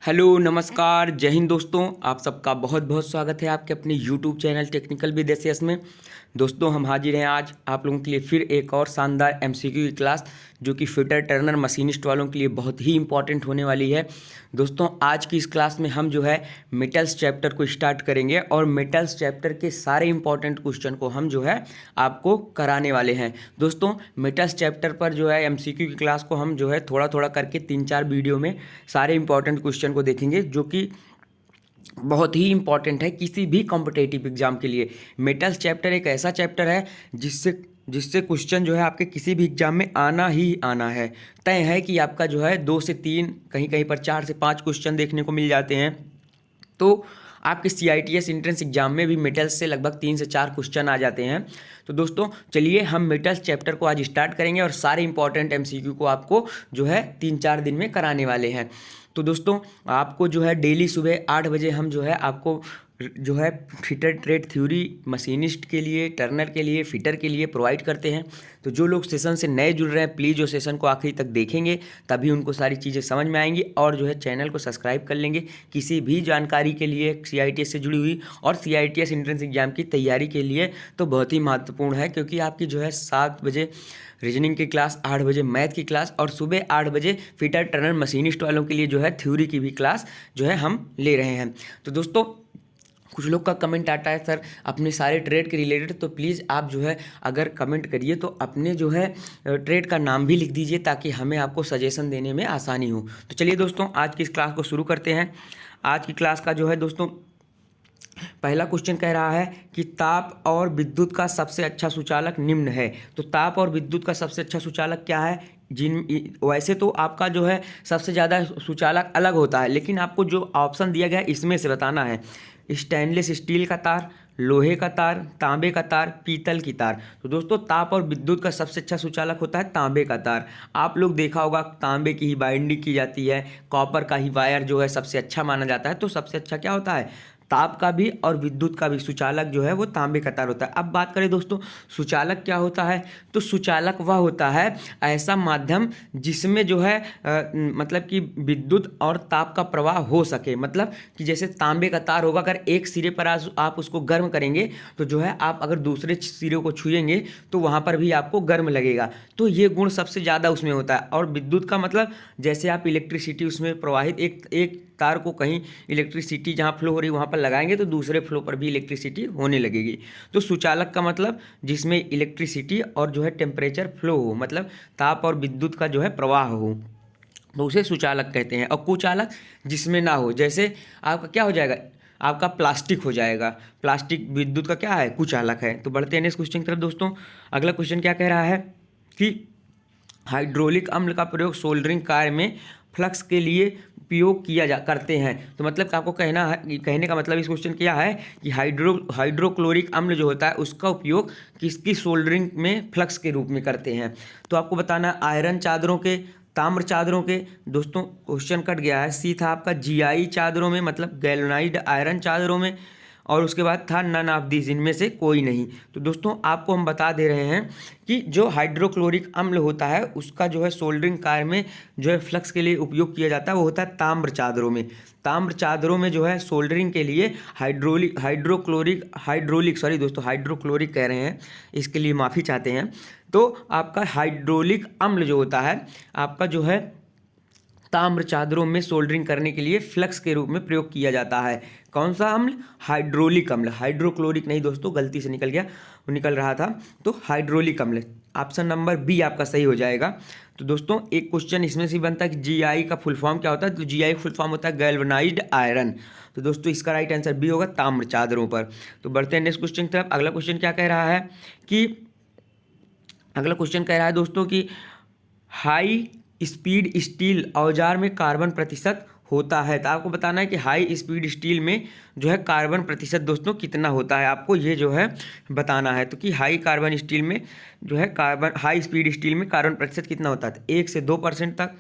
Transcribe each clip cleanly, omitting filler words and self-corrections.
Hello नमस्कार जय हिंद दोस्तों। आप सबका बहुत बहुत स्वागत है आपके अपने यूट्यूब चैनल टेक्निकल विदेशियस में। दोस्तों हम हाजिर हैं आज आप लोगों के लिए फिर एक और शानदार एमसीक्यू की क्लास, जो कि फिटर टर्नर मशीनिस्ट वालों के लिए बहुत ही इंपॉर्टेंट होने वाली है। दोस्तों आज की इस क्लास में हम जो है मेटल्स चैप्टर को स्टार्ट करेंगे और मेटल्स चैप्टर के सारे इंपॉर्टेंट क्वेश्चन को हम जो है आपको कराने वाले हैं। दोस्तों मेटल्स चैप्टर पर जो है एमसीक्यू की क्लास को हम जो है थोड़ा थोड़ा करके 3-4 वीडियो में सारे इंपॉर्टेंट क्वेश्चन को देखेंगे, जो कि बहुत ही इंपॉर्टेंट है किसी भी कॉम्पिटेटिव एग्जाम के लिए। मेटल्स चैप्टर एक ऐसा चैप्टर है जिससे जिससे क्वेश्चन जो है आपके किसी भी एग्जाम में आना ही आना है। तय है कि आपका जो है 2 से 3, कहीं कहीं पर 4 से 5 क्वेश्चन देखने को मिल जाते हैं। तो आपके CITS एंट्रेंस एग्जाम में भी मेटल्स से लगभग 3 से 4 क्वेश्चन आ जाते हैं। तो दोस्तों चलिए हम मेटल्स चैप्टर को आज स्टार्ट करेंगे और सारे इंपॉर्टेंट MCQ को आपको जो है 3-4 दिन में कराने वाले हैं। तो दोस्तों आपको जो है डेली सुबह 8 बजे हम जो है आपको जो है फिटर ट्रेड थ्योरी मशीनिस्ट के लिए, टर्नर के लिए, फिटर के लिए प्रोवाइड करते हैं। तो जो लोग सेशन से नए जुड़ रहे हैं प्लीज़ वो सेशन को आखिरी तक देखेंगे, तभी उनको सारी चीज़ें समझ में आएंगी। और जो है चैनल को सब्सक्राइब कर लेंगे किसी भी जानकारी के लिए CITS से जुड़ी हुई और CITS एंट्रेंस एग्जाम की तैयारी के लिए। तो बहुत ही महत्वपूर्ण है, क्योंकि आपकी जो है 7 बजे रीजनिंग की क्लास, 8 बजे मैथ की क्लास और सुबह 8 बजे फिटर टर्नर मशीनिस्ट वालों के लिए जो है थ्योरी की भी क्लास जो है हम ले रहे हैं। तो दोस्तों कुछ लोग का कमेंट आता है सर अपने सारे ट्रेड के रिलेटेड, तो प्लीज़ आप जो है अगर कमेंट करिए तो अपने जो है ट्रेड का नाम भी लिख दीजिए, ताकि हमें आपको सजेशन देने में आसानी हो। तो चलिए दोस्तों आज की इस क्लास को शुरू करते हैं। आज की क्लास का जो है दोस्तों पहला क्वेश्चन कह रहा है कि ताप और विद्युत का सबसे अच्छा सुचालक निम्न है। तो ताप और विद्युत का सबसे अच्छा सुचालक क्या है? वैसे तो आपका जो है सबसे ज़्यादा सुचालक अलग होता है, लेकिन आपको जो ऑप्शन दिया गया है इसमें से बताना है। स्टेनलेस स्टील का तार, लोहे का तार, तांबे का तार, पीतल की तार। तो दोस्तों ताप और विद्युत का सबसे अच्छा सुचालक होता है तांबे का तार। आप लोग देखा होगा तांबे की ही बाइंडिंग की जाती है, कॉपर का ही वायर जो है सबसे अच्छा माना जाता है। तो सबसे अच्छा क्या होता है? ताप का भी और विद्युत का भी सुचालक जो है वो तांबे का तार होता है। अब बात करें दोस्तों सुचालक क्या होता है, तो सुचालक वह होता है ऐसा माध्यम जिसमें जो है मतलब कि विद्युत और ताप का प्रवाह हो सके। मतलब कि जैसे तांबे का तार होगा, अगर एक सिरे पर आप उसको गर्म करेंगे तो जो है आप अगर दूसरे सिरे को छुएंगे तो वहाँ पर भी आपको गर्म लगेगा। तो ये गुण सबसे ज़्यादा उसमें होता है। और विद्युत का मतलब जैसे आप इलेक्ट्रिसिटी उसमें प्रवाहित एक तार को कहीं इलेक्ट्रिसिटी जहाँ फ्लो हो रही है वहाँ पर लगाएंगे तो दूसरे फ्लो पर भी इलेक्ट्रिसिटी होने लगेगी। तो सुचालक का मतलब जिसमें इलेक्ट्रिसिटी और जो है टेम्परेचर फ्लो हो, मतलब ताप और विद्युत का जो है प्रवाह हो, तो उसे सुचालक कहते हैं। और कुचालक जिसमें ना हो, जैसे आपका क्या हो जाएगा, आपका प्लास्टिक हो जाएगा। प्लास्टिक विद्युत का क्या है? कुचालक है। तो बढ़ते हैं नेक्स्ट क्वेश्चन की तरफ दोस्तों। अगला क्वेश्चन क्या कह रहा है कि हाइड्रोलिक अम्ल का प्रयोग सोल्डरिंग कार्य में फ्लक्स के लिए उपयोग किया जा करते हैं। तो मतलब कि आपको कहने का मतलब इस क्वेश्चन क्या है कि हाइड्रोक्लोरिक अम्ल जो होता है उसका उपयोग किसकी सोल्डरिंग में फ्लक्स के रूप में करते हैं। तो आपको बताना आयरन चादरों के, ताम्र चादरों के। दोस्तों क्वेश्चन कट गया है, सी था आपका GI चादरों में, मतलब गैल्वेनाइज्ड आयरन चादरों में, और उसके बाद था नन ऑफ दिस, इनमें से कोई नहीं। तो दोस्तों आपको हम बता दे रहे हैं कि जो हाइड्रोक्लोरिक अम्ल होता है उसका जो है सोल्डरिंग कार्य में जो है फ्लक्स के लिए उपयोग किया जाता है वो होता है ताम्र चादरों में। ताम्र चादरों में जो है सोल्डरिंग के लिए हाइड्रोक्लोरिक कह रहे हैं, इसके लिए माफ़ी चाहते हैं। तो आपका हाइड्रोलिक अम्ल जो होता है आपका जो है ताम्र चादरों में सोल्डरिंग करने के लिए फ्लक्स के रूप में प्रयोग किया जाता है। कौन सा अम्ल? हाइड्रोलिक अम्ल। हाइड्रोक्लोरिक नहीं दोस्तों, गलती से निकल गया, वो निकल रहा था। तो हाइड्रोलिक अम्ल, ऑप्शन नंबर बी आपका सही हो जाएगा। तो दोस्तों एक क्वेश्चन इसमें से बनता है कि GI का फुल फॉर्म क्या होता है। तो GI फुल फॉर्म होता है गैल्वेनाइज्ड आयरन। तो दोस्तों इसका राइट आंसर बी होगा, ताम्र चादरों पर। तो बढ़ते हैं नेक्स्ट क्वेश्चन की तरफ। अगला क्वेश्चन क्या कह रहा है कि अगला क्वेश्चन कह रहा है दोस्तों कि हाई स्पीड स्टील औजार में कार्बन प्रतिशत होता है। तो आपको बताना है कि हाई स्पीड स्टील में जो है कार्बन प्रतिशत दोस्तों कितना होता है, आपको ये जो है बताना है। तो कि हाई कार्बन स्टील में जो है हाई स्पीड स्टील में कार्बन प्रतिशत कितना होता है? 1 से 2% तक,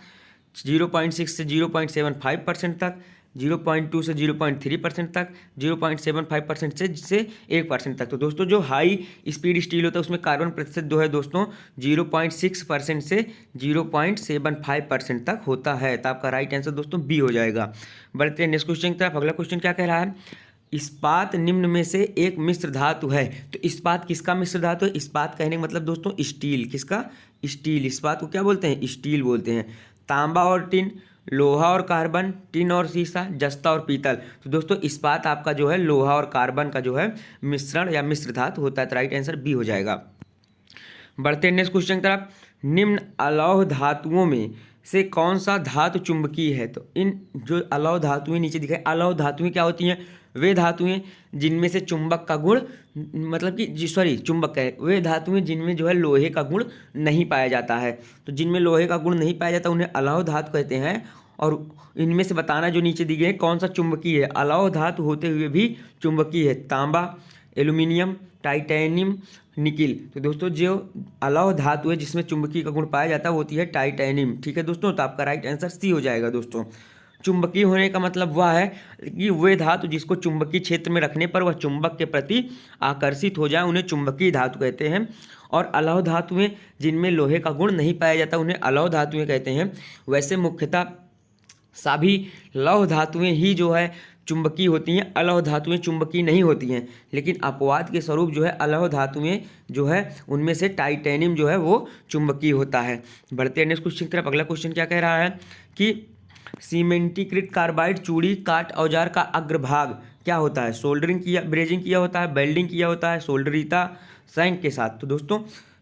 0.6 से 0.75% तक, 0.2 से 0.3% तक, 0.75% से 1% तक। तो दोस्तों जो हाई स्पीड स्टील होता है उसमें कार्बन प्रतिशत जो है दोस्तों 0.6% से 0.75% तक होता है। तो आपका राइट आंसर दोस्तों बी हो जाएगा। बढ़ते हैं नेक्स्ट क्वेश्चन की तरफ। अगला क्वेश्चन क्या कह रहा है, इस्पात निम्न में से एक मिश्र धातु है। तो इस्पात किसका मिश्र धातु है? इस्पात कहने का मतलब दोस्तों स्टील, किसका? स्टील। इस्पात को क्या बोलते हैं? स्टील बोलते हैं। तांबा और टिन, लोहा और कार्बन, टिन और सीसा, जस्ता और पीतल। तो दोस्तों इस्पात आपका जो है लोहा और कार्बन का जो है मिश्रण या मिश्र धातु होता है। तो राइट आंसर बी हो जाएगा। बढ़ते हैं नेक्स्ट क्वेश्चन की तरफ। निम्न अलौह धातुओं में से कौन सा धातु चुंबकीय है? तो इन जो अलौह धातुएं नीचे दिखाई, अलौह धातुएं क्या होती हैं? वे धातुएं जिनमें से चुंबक का गुण मतलब कि चुंबक है, वे धातुएं जिनमें जो है लोहे का गुण नहीं पाया जाता है। तो जिनमें लोहे का गुण नहीं पाया जाता उन्हें अलौह धातु कहते हैं। और इनमें से बताना जो नीचे दी गई है कौन सा चुंबकीय है। अलौह धातु होते हुए भी चुंबकीय है, तांबा, एल्यूमिनियम, टाइटेनियम, निकिल। तो दोस्तों जो अलौह धातु है जिसमें चुंबकीय का गुण पाया जाता है वो होती है टाइटेनियम। ठीक है दोस्तों, तो आपका राइट आंसर सी हो जाएगा दोस्तों। चुंबकीय होने का मतलब वह है कि वे धातु जिसको चुंबकीय क्षेत्र में रखने पर वह चुंबक के प्रति आकर्षित हो जाए उन्हें चुंबकीय धातु कहते हैं। और अलौह धातुएं जिनमें लोहे का गुण नहीं पाया जाता उन्हें अलौह धातुएं कहते हैं। वैसे मुख्यतः सभी लौह धातुएं ही जो है चुंबकीय होती हैं, अलौह धातुएं चुंबकीय नहीं होती हैं। लेकिन अपवाद के स्वरूप जो है अलौह धातुएं जो है उनमें से टाइटेनियम जो है वो चुंबकीय होता है। बढ़ते हैं नेक्स्ट क्वेश्चन की तरफ। अगला क्वेश्चन क्या कह रहा है कि सीमेंटीकृत कार्बाइड चूड़ी काट औजार का अग्रभाग क्या होता है? सोल्डरिंग किया, ब्रेजिंग किया होता है, वेल्डिंग किया होता है, सोल्डरिता सैंक के साथ। तो दोस्तों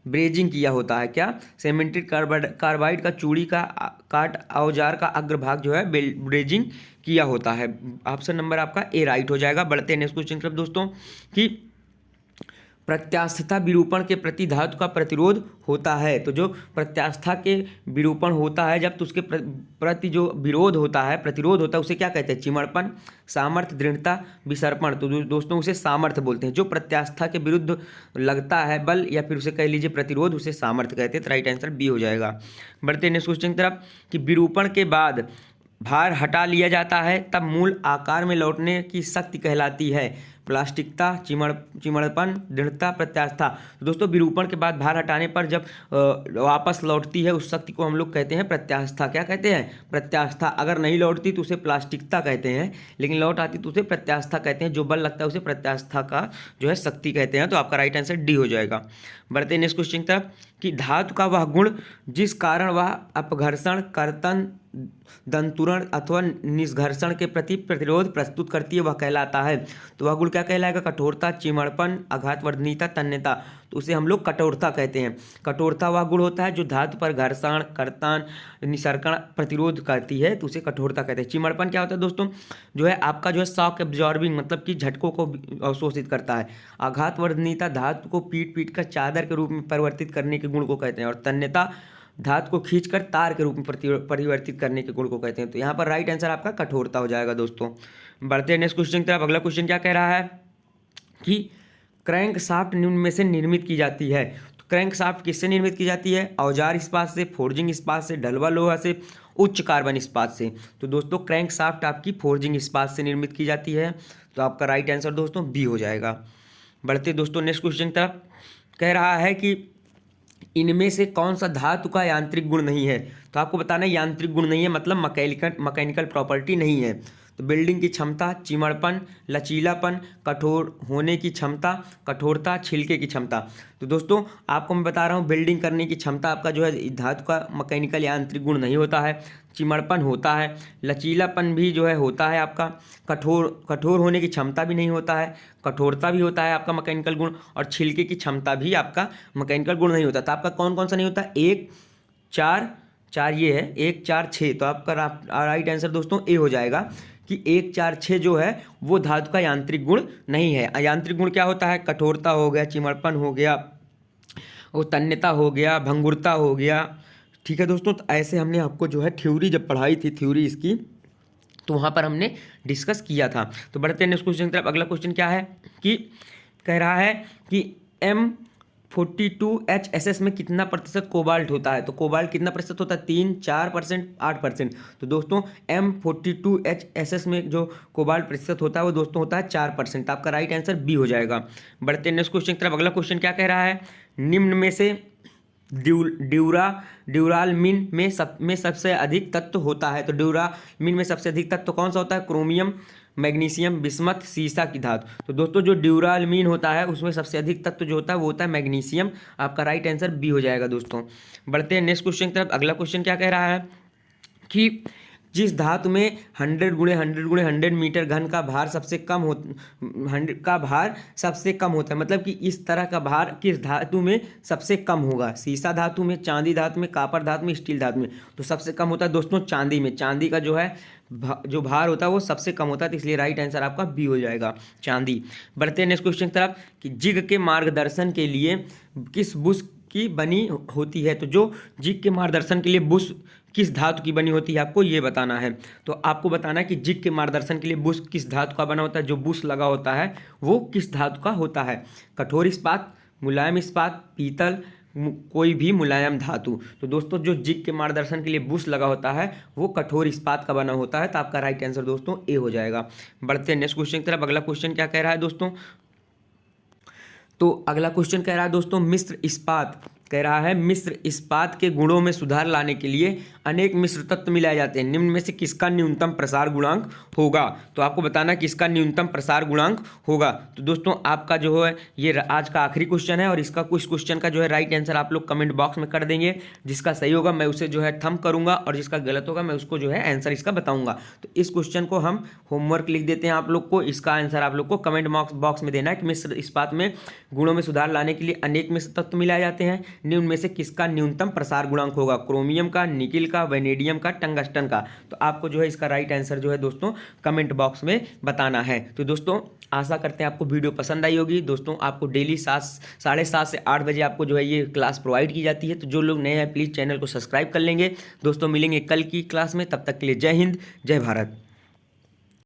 ब्रेजिंग किया होता है। क्या? सीमेंटेड कार्बाइड का चूड़ी का काट औजार का अग्रभाग जो है ब्रेजिंग किया होता है। ऑप्शन नंबर आपका ए राइट हो जाएगा। बढ़ते हैं नेक्स्ट क्वेश्चन की तरफ दोस्तों कि प्रत्यास्थता विरूपण के प्रति धातु का प्रतिरोध होता है। तो जो प्रत्यास्था के विरूपण होता है जब तो उसके प्रति जो विरोध होता है, प्रतिरोध होता है, उसे क्या कहते हैं? चिमड़पन, सामर्थ्य, दृढ़ता, विसर्पण। तो दोस्तों उसे सामर्थ्य बोलते हैं। जो प्रत्यास्था के विरुद्ध लगता है बल या फिर उसे कह लीजिए प्रतिरोध, उसे सामर्थ्य कहते हैं। तो राइट आंसर बी हो जाएगा। बढ़ते हैं नेक्स्ट क्वेश्चन की तरफ कि विरूपण के बाद भार हटा लिया जाता है तब मूल आकार में लौटने की शक्ति कहलाती है। प्लास्टिकता, चिमड़पन, दृढ़ता, प्रत्यास्था। तो दोस्तों विरूपण के बाद भार हटाने पर जब वापस लौटती है उस शक्ति को हम लोग कहते हैं प्रत्यास्था। क्या कहते हैं? प्रत्यास्था। अगर नहीं लौटती तो उसे प्लास्टिकता कहते हैं, लेकिन लौट आती तो उसे प्रत्यास्था कहते हैं। जो बल लगता है उसे प्रत्यास्था का जो है शक्ति कहते हैं। तो आपका राइट आंसर डी हो जाएगा। बढ़ते हैं नेक्स्ट क्वेश्चन की तरफ कि धातु का वह गुण जिस कारण वह अपघर्षण, कर्तन, दंतुरण अथवा निष्घर्षण के प्रति प्रतिरोध प्रस्तुत करती है वह कहलाता है। तो वह गुण क्या कहलाएगा? कठोरता, चिमड़पन, आघातवर्धनीयता, तन्यता। तो उसे हम लोग कठोरता कहते हैं। कठोरता वह गुण होता है जो धातु पर घर्षण, कर्तन, निसर्कण प्रतिरोध करती है, तो उसे कठोरता कहते हैं। चिमड़पन क्या होता है दोस्तों? जो है आपका जो है शॉक एब्जॉर्बिंग मतलब कि झटकों को अवशोषित करता है। आघातवर्धनीयता धातु को पीट पीट कर चादर के रूप में परिवर्तित करने के गुण को कहते हैं। और तन्यता धातु को खींचकर तार के रूप में परिवर्तित करने के गुण को कहते हैं। तो यहाँ पर राइट आंसर आपका कठोरता हो जाएगा दोस्तों। बढ़ते हैं नेक्स्ट क्वेश्चन की तरफ। अगला क्वेश्चन क्या कह रहा है कि क्रैंक शाफ्ट निम्न में से निर्मित की जाती है। तो क्रैंक शाफ्ट किससे निर्मित की जाती है? औजार इस्पात से, फोर्जिंग इस्पात से, ढलवा लोहा से, उच्च कार्बन इस्पात से। तो दोस्तों क्रैंक शाफ्ट आपकी फोर्जिंग इस्पात से निर्मित की जाती है। तो आपका राइट आंसर दोस्तों बी हो जाएगा। बढ़ते दोस्तों नेक्स्ट क्वेश्चन की तरफ। कह रहा है कि इनमें से कौन सा धातु का यांत्रिक गुण नहीं है? तो आपको बताना है यांत्रिक गुण नहीं है मतलब मैकेनिकल प्रॉपर्टी नहीं है। तो बिल्डिंग की क्षमता, चिमड़पन, लचीलापन, कठोर होने की क्षमता, कठोरता, छिलके की क्षमता। तो दोस्तों आपको मैं बता रहा हूँ बिल्डिंग करने की क्षमता आपका जो है धातु का मैकेनिकल यांत्रिक गुण नहीं होता है। चिमड़पन होता है, लचीलापन भी जो है होता है आपका, कठोर होने की क्षमता भी नहीं होता है, कठोरता भी होता है आपका मैकेनिकल गुण, और छिलके की क्षमता भी आपका मैकेनिकल गुण नहीं होता। तो आपका कौन कौन सा नहीं होता? 1, 4 ये है, 1, 4, 6। तो आपका राइट आंसर दोस्तों ए हो जाएगा कि 1, 4, 6 जो है वो धातु का यांत्रिक गुण नहीं है। यांत्रिक गुण क्या होता है? कठोरता हो गया, चिमड़पन हो गया, वो तन्यता हो गया, भंगुरता हो गया। ठीक है दोस्तों, तो ऐसे हमने आपको जो है थ्योरी जब पढ़ाई थी थ्योरी इसकी, तो वहाँ पर हमने डिस्कस किया था। तो बढ़ते हैं नेक्स्ट क्वेश्चन की तरफ। अगला क्वेश्चन क्या है कि कह रहा है कि M42HSS में कितना प्रतिशत कोबाल्ट होता है? तो कोबाल्ट कितना प्रतिशत होता है? 3, 4%, 8%। तो दोस्तों M42HSS में जो कोबाल्ट प्रतिशत होता है वो दोस्तों होता है 4%। आपका राइट आंसर बी हो जाएगा। बढ़ते हैं नेक्स्ट क्वेश्चन की तरफ। अगला क्वेश्चन क्या कह रहा है? निम्न में से ड्यूरालमीन में सबसे अधिक तत्व होता है। तो ड्यूरालमीन में सबसे अधिक तत्व कौन सा होता है? क्रोमियम, मैग्नीशियम, बिस्मथ, सीसा की धातु। तो दोस्तों जो ड्यूरालमीन होता है उसमें सबसे अधिक तत्व जो होता है वो होता है मैग्नीशियम। आपका राइट आंसर बी हो जाएगा दोस्तों। बढ़ते हैं नेक्स्ट क्वेश्चन की तरफ। अगला क्वेश्चन क्या कह रहा है कि जिस धातु में 100 × 100 × 100 मीटर घन का भार सबसे कम हो 100 का भार सबसे कम होता है, मतलब कि इस तरह का भार किस धातु में सबसे कम होगा? सीसा धातु में, चांदी धातु में, कॉपर धातु में, स्टील धातु में। तो सबसे कम होता है दोस्तों चांदी में। चांदी का जो है जो भार होता है वो सबसे कम होता है, तो इसलिए राइट आंसर आपका बी हो जाएगा, चांदी। बढ़ते हैं नेक्स्ट क्वेश्चन की तरफ कि जिग के मार्गदर्शन के लिए किस बुश की बनी होती है? तो जो जिग के मार्गदर्शन के लिए बुश किस धातु की बनी होती है आपको ये बताना है। तो आपको बताना है कि जिग के मार्गदर्शन के लिए बुश किस धातु का बना होता है, जो बुश लगा होता है वो किस धातु का होता है? कठोर इस्पात, मुलायम इस्पात, पीतल, कोई भी मुलायम धातु। तो दोस्तों जो जिग के मार्गदर्शन के लिए बुश लगा होता है वो कठोर इस्पात का बना होता है, तो आपका राइट आंसर दोस्तों ए हो जाएगा। बढ़ते हैं नेक्स्ट क्वेश्चन की तरफ। अगला क्वेश्चन क्या कह रहा है दोस्तों? तो अगला क्वेश्चन कह रहा है दोस्तों मिश्र इस्पात कह रहा है मिश्र इस्पात के गुणों में सुधार लाने के लिए अनेक मिश्र तत्व मिलाए जाते हैं। निम्न में से किसका न्यूनतम प्रसार गुणांक होगा? तो आपको बताना है किसका न्यूनतम प्रसार गुणांक होगा। तो दोस्तों आपका जो है ये आज का आखिरी क्वेश्चन है और इसका कुछ क्वेश्चन का जो है राइट आंसर आप लोग कमेंट बॉक्स में कर देंगे। जिसका सही होगा मैं उसे जो है थंब करूंगा और जिसका गलत होगा मैं उसको जो है आंसर इसका बताऊंगा। तो इस क्वेश्चन को हम होमवर्क लिख देते हैं आप लोग को। इसका आंसर आप लोग को कमेंट बॉक्स में देना है कि मिश्र इस्पात में गुणों में सुधार लाने के लिए अनेक मिश्र तत्व मिलाए जाते हैं। निम्न में से किसका न्यूनतम प्रसार गुणांक होगा? क्रोमियम का, निकिल का, वेनेडियम का, टंगस्टन का। तो आपको जो है इसका राइट आंसर जो है दोस्तों कमेंट बॉक्स में बताना है। तो दोस्तों आशा करते हैं आपको वीडियो पसंद आई होगी। दोस्तों आपको डेली 7:30 से 8 बजे आपको जो है ये क्लास प्रोवाइड की जाती है। तो जो लोग नए हैं प्लीज़ चैनल को सब्सक्राइब कर लेंगे। दोस्तों मिलेंगे कल की क्लास में, तब तक के लिए जय हिंद, जय भारत।